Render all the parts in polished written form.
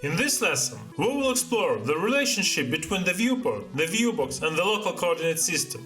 In this lesson, we will explore the relationship between the viewport, the viewbox, and the local coordinate system.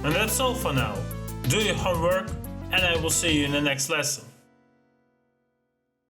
And that's all for now. Do your homework, and I will see you in the next lesson.